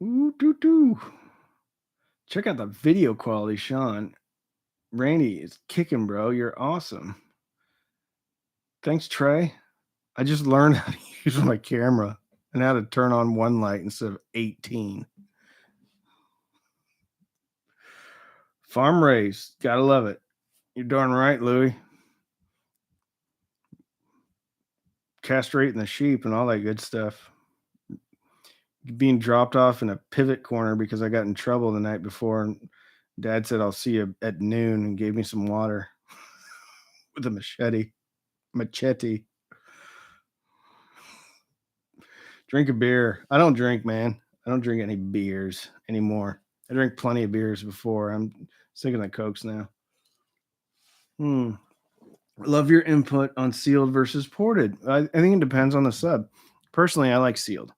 Ooh, doo, doo. Check out the video quality, Sean. Randy is kicking, bro. You're awesome. Thanks, Trey. I just learned how to use my camera and how to turn on one light instead of 18. Farm raised. Gotta love it. You're darn right, Louie. Castrating the sheep and all that good stuff. Being dropped off in a pivot corner because I got in trouble the night before, and Dad said, "I'll see you at noon," and gave me some water with a machete. Machete. Drink a beer. I don't drink, man. I don't drink any beers anymore. I drank plenty of beers before. I'm sick of the Cokes now. Hmm. Love your input on sealed versus ported. I think it depends on the sub. Personally, I like sealed.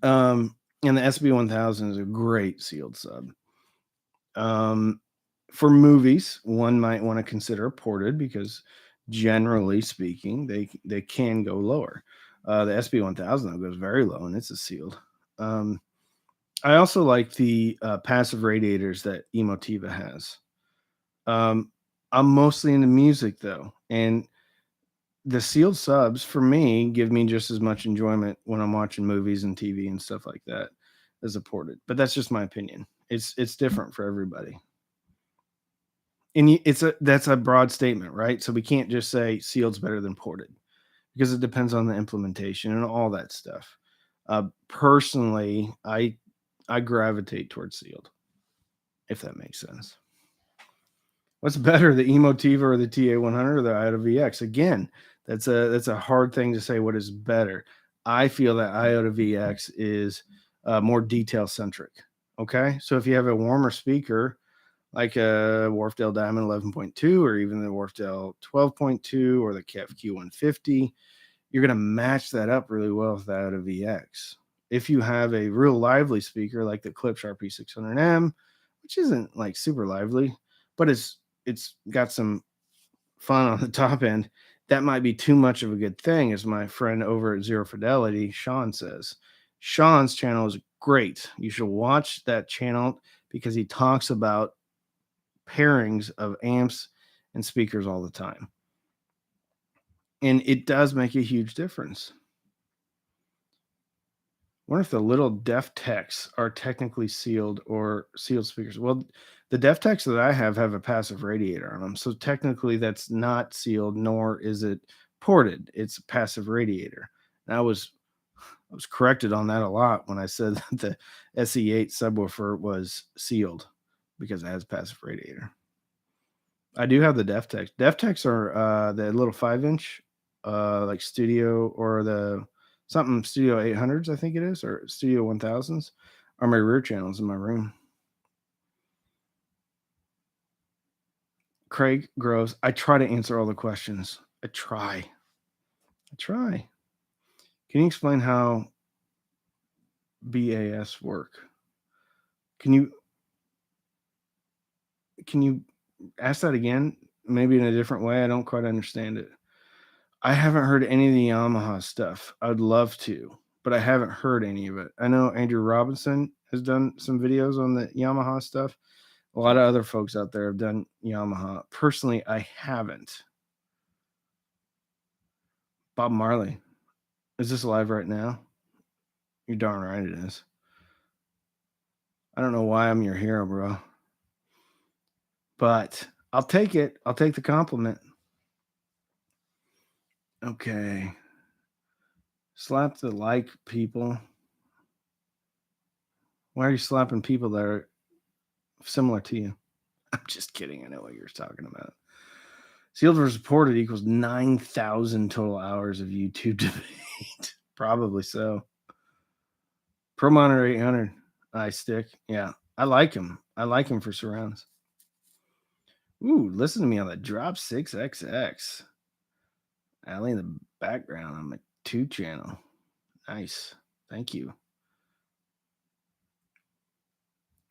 And the SB1000 is a great sealed sub. Um, for movies, one might want to consider ported because generally speaking, they can go lower. The SB1000 though goes very low and it's a sealed. Um, I also like the passive radiators that Emotiva has. Um, I'm mostly into music though, and the sealed subs for me give me just as much enjoyment when I'm watching movies and TV and stuff like that as a ported. But that's just my opinion. It's different for everybody. And that's a broad statement, right? So we can't just say sealed's better than ported because it depends on the implementation and all that stuff. Personally, I gravitate towards sealed, if that makes sense. What's better, the Emotiva or the TA100 or the IOTA VX? Again, that's a hard thing to say. What is better? I feel that IOTA VX is more detail centric. Okay, so if you have a warmer speaker like a Wharfdale Diamond 11.2 or even the Wharfdale 12.2 or the KEF Q150, you're going to match that up really well with the IOTA VX. If you have a real lively speaker like the Klipsch RP600M, which isn't like super lively, but it's got some fun on the top end, that might be too much of a good thing, as my friend over at Zero Fidelity, Sean, says. Sean's channel is great. You should watch that channel because he talks about pairings of amps and speakers all the time. And it does make a huge difference. I wonder if the little Def Techs are technically sealed or sealed speakers. Well, the Def Techs that I have a passive radiator on them. So technically that's not sealed, nor is it ported. It's a passive radiator. And I was corrected on that a lot when I said that the SE8 subwoofer was sealed because it has passive radiator. I do have the DefTechs. DefTechs are the little 5-inch, like studio or the something Studio 800s, I think it is, or Studio 1000s, are my rear channels in my room. Craig Groves, I try to answer all the questions. I try. I try. Can you explain how BAS work? Can you can you ask that again? Maybe in a different way. I don't quite understand it. I haven't heard any of the Yamaha stuff. I would love to, but I haven't heard any of it. I know Andrew Robinson has done some videos on the Yamaha stuff. A lot of other folks out there have done Yamaha. Personally, I haven't. Bob Marley, is this live right now? You're darn right it is. I don't know why I'm your hero, bro, but I'll take it. I'll take the compliment. Okay. Slap the like people. Why are you slapping people that are similar to you? I'm just kidding. I know what you're talking about. Sealed versus reported equals 9,000 total hours of YouTube debate. Probably so. Pro Monitor 800. Stick. Yeah. I like him. I like him for surrounds. Ooh, listen to me on the Drop 6XX. Alley in the background on my 2 channel. Nice. Thank you.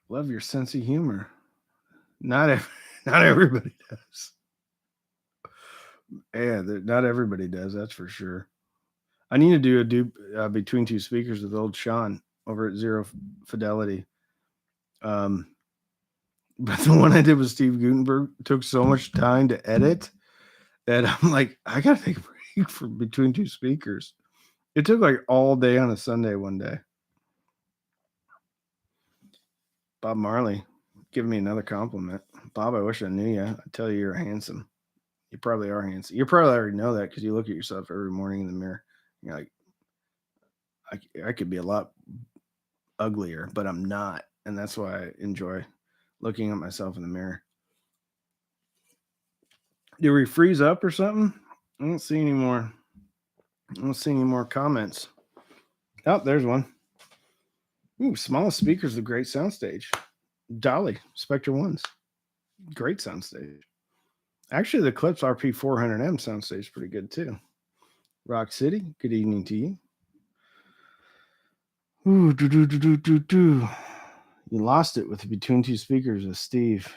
Love your sense of humor. Not not everybody does. Yeah, not everybody does. That's for sure. I need to do between two speakers with old Sean over at Zero Fidelity. Um, but the one I did with Steve Gutenberg took so much time to edit that I'm like, I gotta take a break from between two speakers. It took like all day on a Sunday one day. Bob Marley giving me another compliment. Bob, I wish I knew you. I tell you, you're handsome. You probably are handsome. You probably already know that because you look at yourself every morning in the mirror. You're like, I could be a lot uglier, but I'm not. And that's why I enjoy looking at myself in the mirror. Did we freeze up or something? I don't see any more. I don't see any more comments. Oh, there's one. Ooh, smallest speakers with great soundstage. Dolly, Spectre Ones. Great soundstage. Actually, the Clips RP 400M soundstage is pretty good too. Rock City, good evening to you. Ooh, do do do do do do. You lost it with between two speakers with Steve.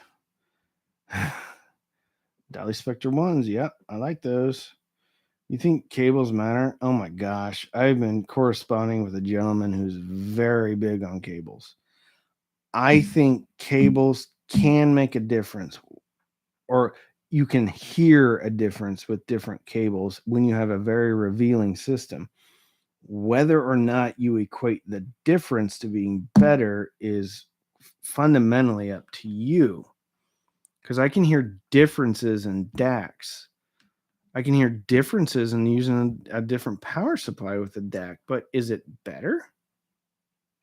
Dolly Spectre Ones, yep, I like those. You think cables matter? Oh my gosh. I've been corresponding with a gentleman who's very big on cables. I think cables can make a difference, or you can hear a difference with different cables when you have a very revealing system. Whether or not you equate the difference to being better is fundamentally up to you. Because I can hear differences in DACs. I can hear differences in using a different power supply with the DAC, but is it better?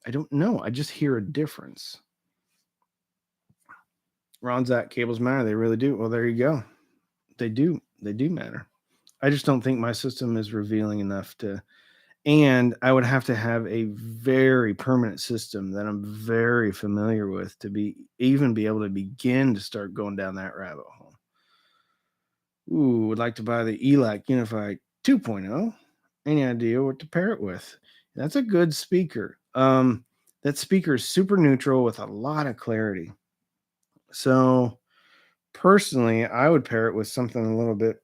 I don't know. I just hear a difference. Ron's at cables matter. They really do. Well, there you go. They do. They do matter. I just don't think my system is revealing enough to, and I would have to have a very permanent system that I'm very familiar with to be able to begin to start going down that rabbit hole. Ooh, would like to buy the ELAC Unify 2.0. Any idea what to pair it with? That's a good speaker. That speaker is super neutral with a lot of clarity. So personally, I would pair it with something a little bit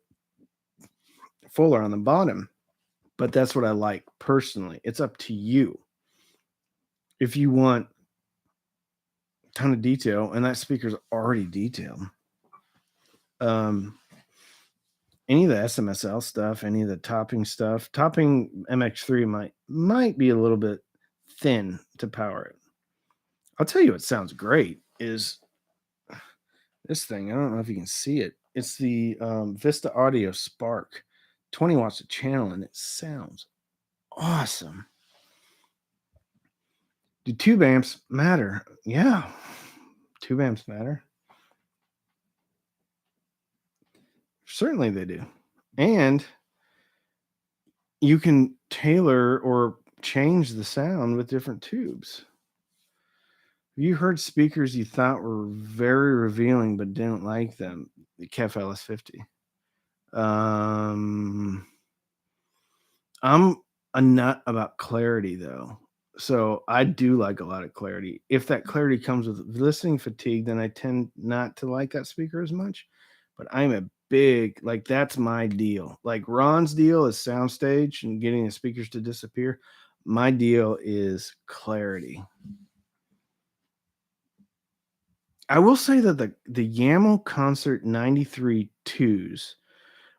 fuller on the bottom, but that's what I like personally. It's up to you. If you want a ton of detail, and that speaker's already detailed, any of the SMSL stuff, any of the topping stuff, topping MX3 might be a little bit thin to power it. I'll tell you what sounds great is this thing. I don't know if you can see it. It's the Vista Audio Spark, 20 watts a channel, and it sounds Awesome. Do tube amps matter? Yeah, tube amps matter. Certainly they do. And you can tailor or change the sound with different tubes. You heard speakers you thought were very revealing but didn't like them. The KEF LS50. Um, I'm a nut about clarity though. So I do like a lot of clarity. If that clarity comes with listening fatigue, then I tend not to like that speaker as much. But I'm a big like that's my deal. Like Ron's deal is soundstage and getting the speakers to disappear. My deal is clarity. I will say that the YAML Concert 93 twos,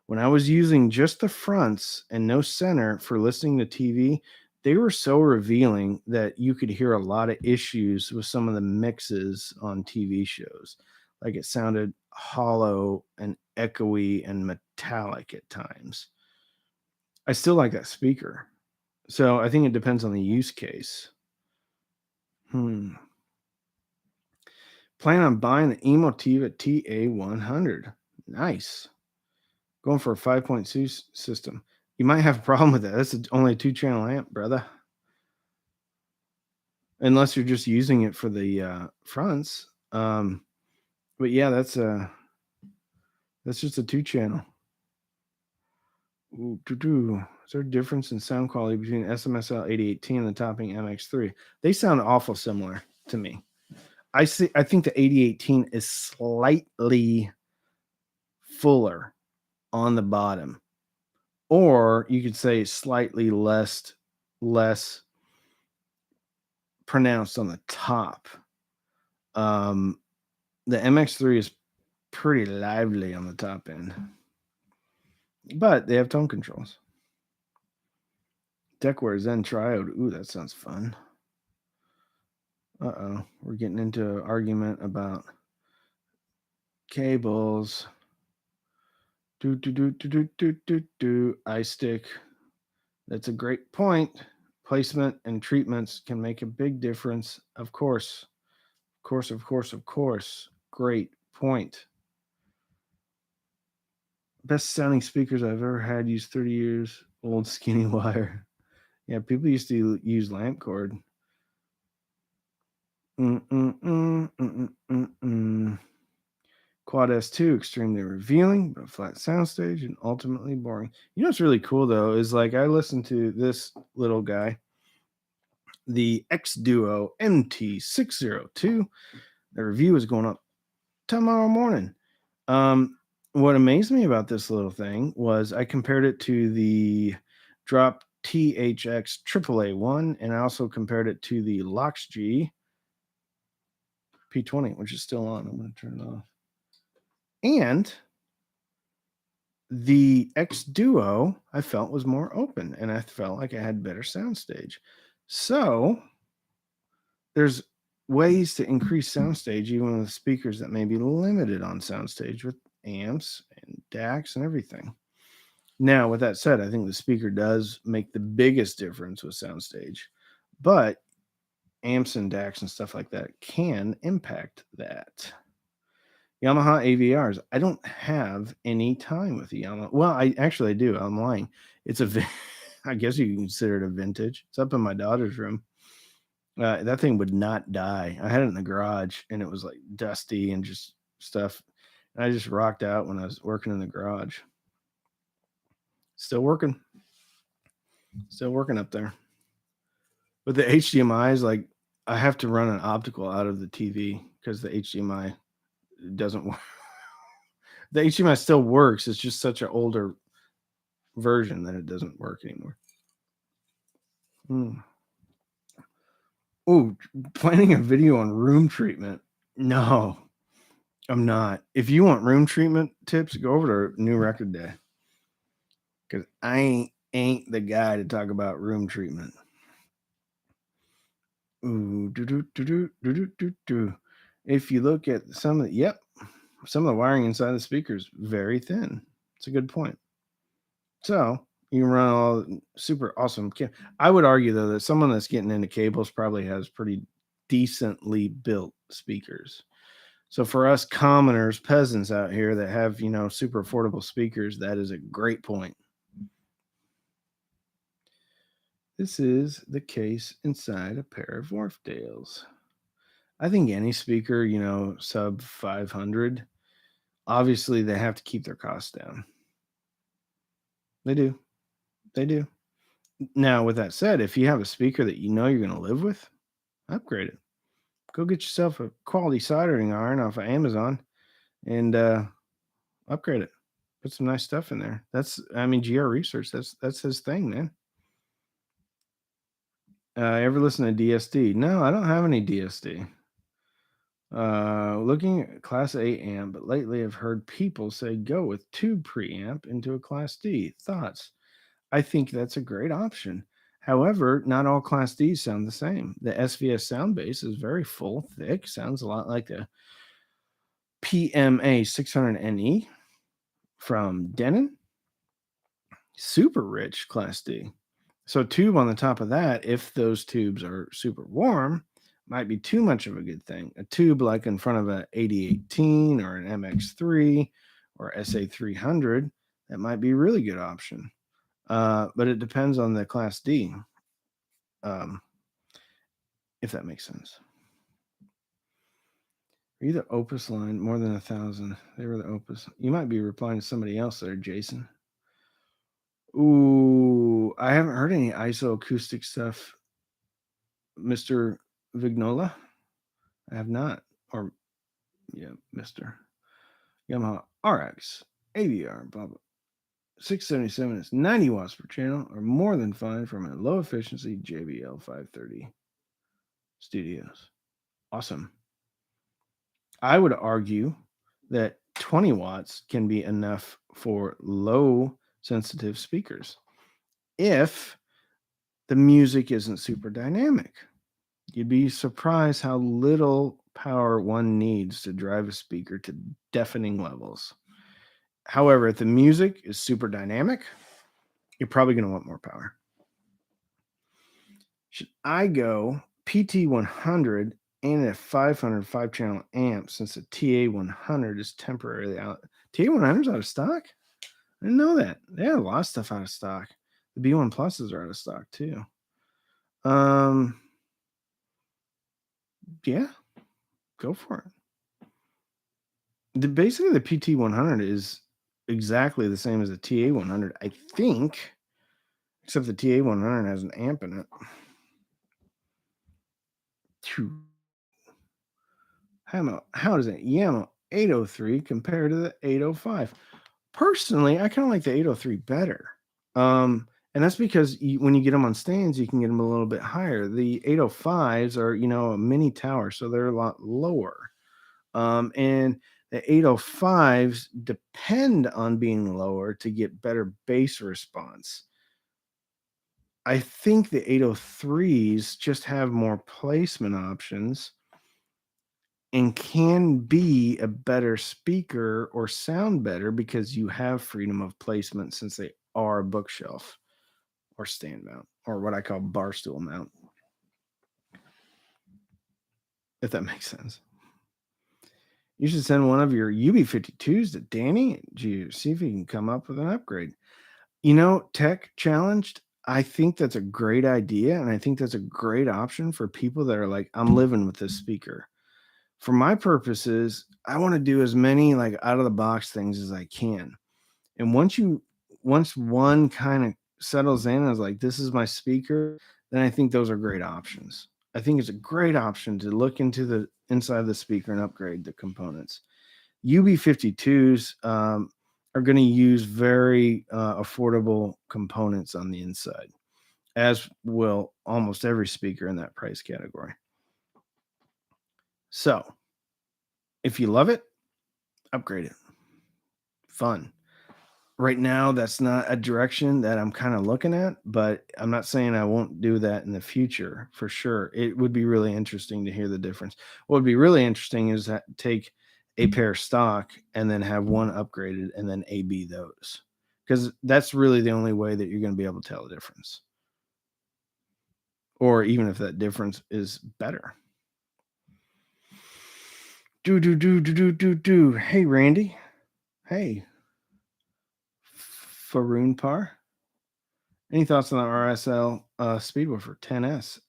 when I was using just the fronts and no center for listening to TV, they were so revealing that you could hear a lot of issues with some of the mixes on TV shows. Like it sounded hollow and echoey and metallic at times. I still like that speaker. So I think it depends on the use case. Hmm. Plan on buying the Emotiva TA100. Nice. Going for a 5.2 system. You might have a problem with that. That's only a 2-channel amp, brother. Unless you're just using it for the fronts. But yeah, that's just a 2-channel. Ooh, doo-doo. Is there a difference in sound quality between SMSL 8018 and the topping MX3? They sound awful similar to me. I think the 8018 is slightly fuller on the bottom, or you could say slightly less pronounced on the top. Um, the MX3 is pretty lively on the top end, but they have tone controls. Deckware Zen Triode. Ooh, that sounds fun. Uh-oh, we're getting into an argument about cables. iStick. That's a great point. Placement and treatments can make a big difference. Of course. Of course, of course, of course. Great point. Best sounding speakers I've ever had use 30 years old skinny wire. Yeah, people used to use lamp cord. Quad S2, extremely revealing, but flat soundstage and ultimately boring. You know what's really cool though is like I listened to this little guy, the X Duo MT602. The review is going up tomorrow morning. What amazed me about this little thing was I compared it to the Drop THX AAA1, and I also compared it to the Lox G P20, which is still on. I'm going to turn it off. And the X Duo I felt was more open, and I felt like I had better soundstage. So there's ways to increase soundstage even with speakers that may be limited on soundstage with amps and DACs and everything. Now, with that said, I think the speaker does make the biggest difference with soundstage, but amps and DACs and stuff like that can impact that. Yamaha AVRs. I don't have any time with the Yamaha. Well, I do. I'm lying. It's I guess you can consider it a vintage. It's up in my daughter's room. That thing would not die. I had it in the garage and it was like dusty and just stuff. And I just rocked out when I was working in the garage. Still working. Still working up there. But the HDMI is like I have to run an optical out of the TV because the HDMI doesn't work. The HDMI still works. It's just such an older version that it doesn't work anymore. Oh, planning a video on room treatment. No, I'm not. If you want room treatment tips, go over to New Record Day. Because I ain't the guy to talk about room treatment. Ooh, If you look at some of the wiring inside the speakers, very thin. It's a good point. So, You can run all super awesome. I would argue though that someone that's getting into cables probably has pretty decently built speakers. So for us commoners, peasants out here that have, super affordable speakers, that is a great point. This is the case inside a pair of Wharfdales. I think any speaker, sub 500, obviously they have to keep their costs down. They do. They do. Now, with that said, if you have a speaker that you know you're going to live with, upgrade it. Go get yourself a quality soldering iron off of Amazon and upgrade it. Put some nice stuff in there. GR Research. That's his thing, man. Ever listen to DSD? No, I don't have any DSD. Looking at Class A amp, but lately I've heard people say go with tube preamp into a Class D. Thoughts? I think that's a great option. However, not all Class Ds sound the same. The SVS sound base is very full, thick, sounds a lot like the PMA 600NE from Denon. Super rich Class D. So tube on the top of that, if those tubes are super warm, might be too much of a good thing. A tube like in front of a 8018 or an MX3 or SA300, that might be a really good option. But it depends on the Class D, um, if that makes sense. Are you the Opus line? More than 1,000. They were the Opus. You might be replying to somebody else there, Jason. Ooh, I haven't heard any isoacoustic stuff, Mr. Vignola. I have not. Or, yeah, Mr. Yamaha RX, AVR, blah, blah. 677 is 90 watts per channel, or more than fine from a low efficiency JBL 530 Studios. Awesome. I would argue that 20 watts can be enough for low sensitive speakers if the music isn't super dynamic. You'd be surprised how little power one needs to drive a speaker to deafening levels. However, if the music is super dynamic, you're probably going to want more power. Should I go PT100 and a 500 5-channel amp since the TA100 is temporarily out? TA100 is out of stock? I didn't know that. They had a lot of stuff out of stock. The B1 Pluses are out of stock too. Yeah, go for it. Basically, the PT100 is exactly the same as the TA100, I think, except the TA100 has an amp in it. How does it Yamaha 803 compare to the 805? Personally, I kind of like the 803 better. And that's because when you get them on stands, you can get them a little bit higher. The 805s are, a mini tower, so they're a lot lower. And the 805s depend on being lower to get better bass response. I think the 803s just have more placement options and can be a better speaker or sound better because you have freedom of placement since they are a bookshelf or stand mount or what I call bar stool mount, if that makes sense. You should send one of your UB52s to Danny to see if he can come up with an upgrade. Tech challenged, I think that's a great idea. And I think that's a great option for people that are like, I'm living with this speaker. For my purposes, I want to do as many like out of the box things as I can. And once one kind of settles in as like, this is my speaker, then I think those are great options. I think it's a great option to look into the inside of the speaker and upgrade the components. UB52s are going to use very affordable components on the inside, as will almost every speaker in that price category. So, if you love it, upgrade it. Fun. Right now, that's not a direction that I'm kind of looking at, but I'm not saying I won't do that in the future for sure. It would be really interesting to hear the difference. What would be really interesting is take a pair stock and then have one upgraded and then AB those because that's really the only way that you're going to be able to tell the difference, or even if that difference is better. Do. Hey, Randy. Hey, Faroon Par. Any thoughts on the RSL Speedwoofer 10S?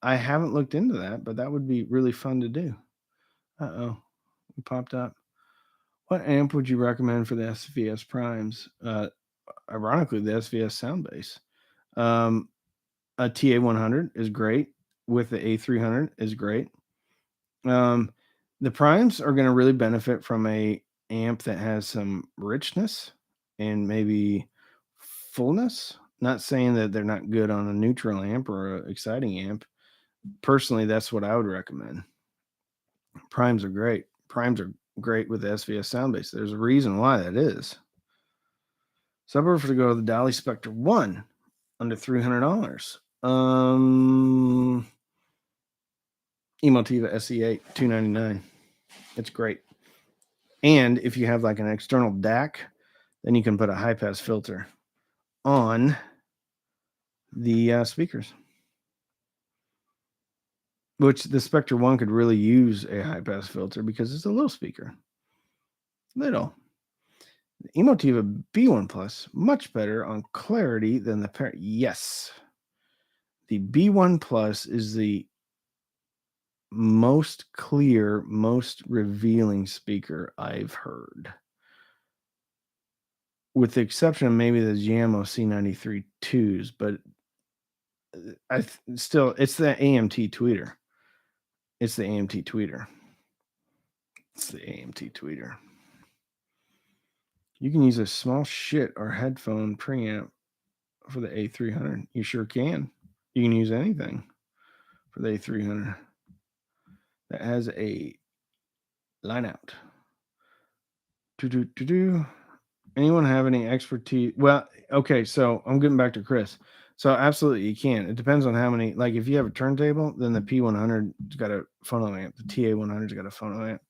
I haven't looked into that, but that would be really fun to do. We popped up. What amp would you recommend for the SVS Primes? Ironically, the SVS sound bass. A TA100 is great. With the A300 is great. The Primes are going to really benefit from a amp that has some richness and maybe fullness. Not saying that they're not good on a neutral amp or an exciting amp. Personally, that's what I would recommend. Primes are great. Primes are great with the SVS sound bass. There's a reason why that is. Subwoofer to go to the Dolly Spectre 1 under $300. Emotiva SE8 $299. It's great. And if you have like an external DAC, then you can put a high pass filter on the speakers, which the Spectre 1 could really use a high pass filter because it's a little speaker. Little. The Emotiva B1 Plus, much better on clarity than the pair. Yes. The B1 Plus is the most clear, most revealing speaker I've heard. With the exception of maybe the Jammo C93 2s, but still, it's the AMT tweeter. It's the AMT tweeter. It's the AMT tweeter. You can use a small shit or headphone preamp for the A300. You sure can. You can use anything for the A300 that has a line out. Anyone have any expertise? Well, okay, so I'm getting back to Chris. So absolutely you can. It depends on how many. Like if you have a turntable, then the P100's got a phono amp. The TA100's got a phono amp.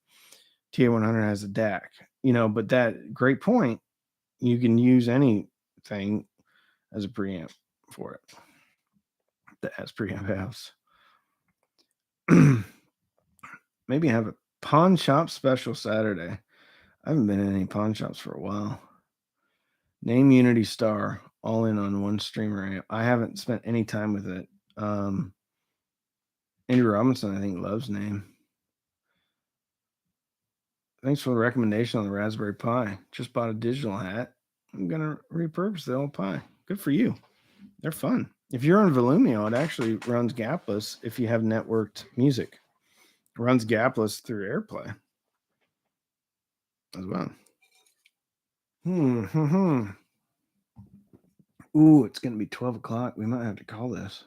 TA100 has a DAC. But that great point. You can use anything as a preamp for it that has preamp house. Maybe have a pawn shop special Saturday. I haven't been in any pawn shops for a while. Name Unity Star, all in on one streamer amp. I haven't spent any time with it. Andrew Robinson, I think, loves Name. Thanks for the recommendation on the Raspberry Pi. Just bought a digital hat. I'm going to repurpose the old Pi. Good for you. They're fun. If you're on Volumio, it actually runs gapless if you have networked music. It runs gapless through AirPlay as well. Ooh, it's going to be 12 o'clock. We might have to call this.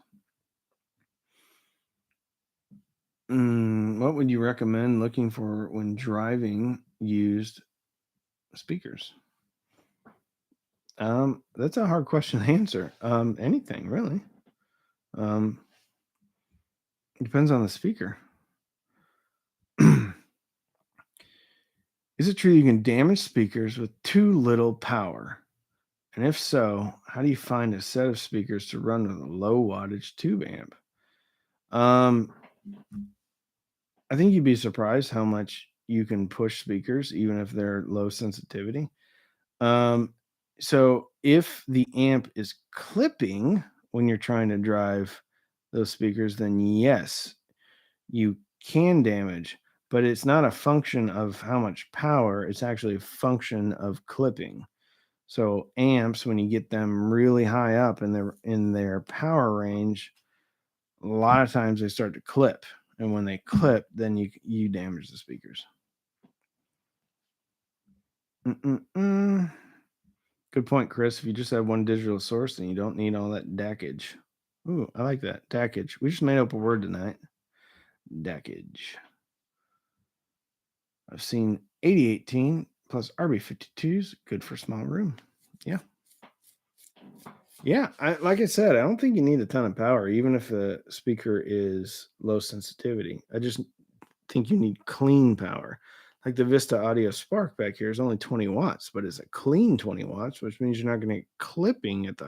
What would you recommend looking for when driving used speakers? That's a hard question to answer. Anything really. It depends on the speaker. Is it true you can damage speakers with too little power? And if so, how do you find a set of speakers to run with a low wattage tube amp? I think you'd be surprised how much you can push speakers, even if they're low sensitivity. So if the amp is clipping when you're trying to drive those speakers, then yes, you can damage, but it's not a function of how much power. It's actually a function of clipping. So amps, when you get them really high up in their power range, a lot of times they start to clip. And when they clip, then you damage the speakers. Good point, Chris. If you just have one digital source, then you don't need all that DACage. Ooh, I like that. DACage. We just made up a word tonight. DACage. I've seen 8018 plus RB52s. Good for small room. Yeah. Yeah. Like I said, I don't think you need a ton of power, even if the speaker is low sensitivity. I just think you need clean power. Like the Vista Audio Spark back here is only 20 watts, but it's a clean 20 watts, which means you're not going to get clipping at the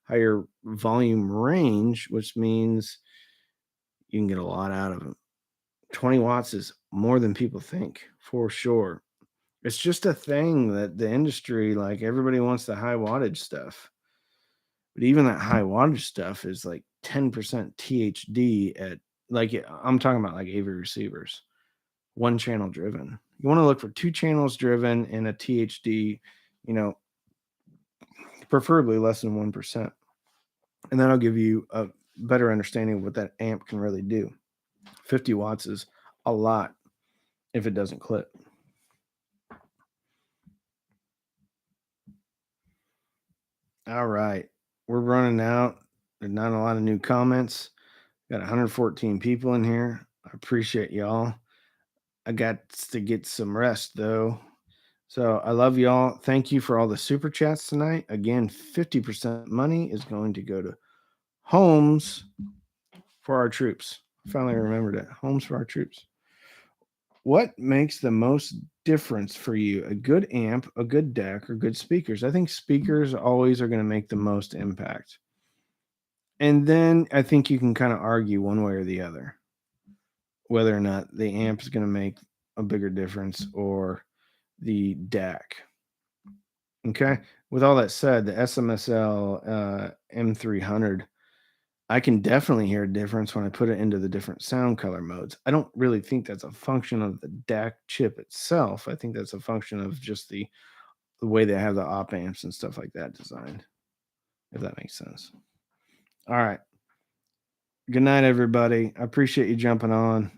higher volume range, which means you can get a lot out of it. 20 watts is more than people think, for sure. It's just a thing that the industry, like everybody wants the high wattage stuff. But even that high wattage stuff is like 10% THD at like I'm talking about like AV receivers, one channel driven. You want to look for two channels driven and a THD, you know, preferably less than 1%. And that'll give you a better understanding of what that amp can really do. 50 watts is a lot if it doesn't clip. All right. We're running out. There's not a lot of new comments. Got 114 people in here. I appreciate y'all. I got to get some rest though. So I love y'all. Thank you for all the super chats tonight. Again, 50% money is going to go to homes for our troops. Finally remembered it. Homes for our troops. What makes the most difference for you? A good amp, a good deck, or good speakers? I think speakers always are going to make the most impact. And then I think you can kind of argue one way or the other whether or not the amp is going to make a bigger difference or the DAC. Okay. With all that said, the SMSL M300, I can definitely hear a difference when I put it into the different sound color modes. I don't really think that's a function of the DAC chip itself. I think that's a function of just the way they have the op amps and stuff like that designed, if that makes sense. All right. Good night, everybody. I appreciate you jumping on.